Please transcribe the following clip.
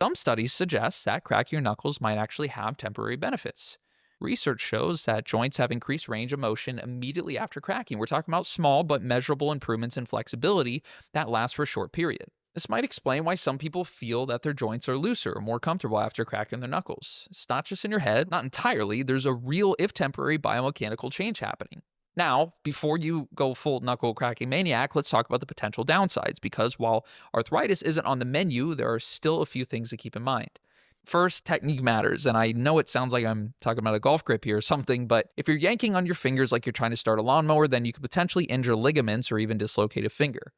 Some studies suggest that cracking your knuckles might actually have temporary benefits. Research shows that joints have increased range of motion immediately after cracking. We're talking about small but measurable improvements in flexibility that last for a short period. This might explain why some people feel that their joints are looser or more comfortable after cracking their knuckles. It's not just in your head, not entirely. There's a real, if temporary, biomechanical change happening. Now, before you go full knuckle cracking maniac, let's talk about the potential downsides because while arthritis isn't on the menu, there are still a few things to keep in mind. First, technique matters, and I know it sounds like I'm talking about a golf grip here or something, but if you're yanking on your fingers like you're trying to start a lawnmower, then you could potentially injure ligaments or even dislocate a finger.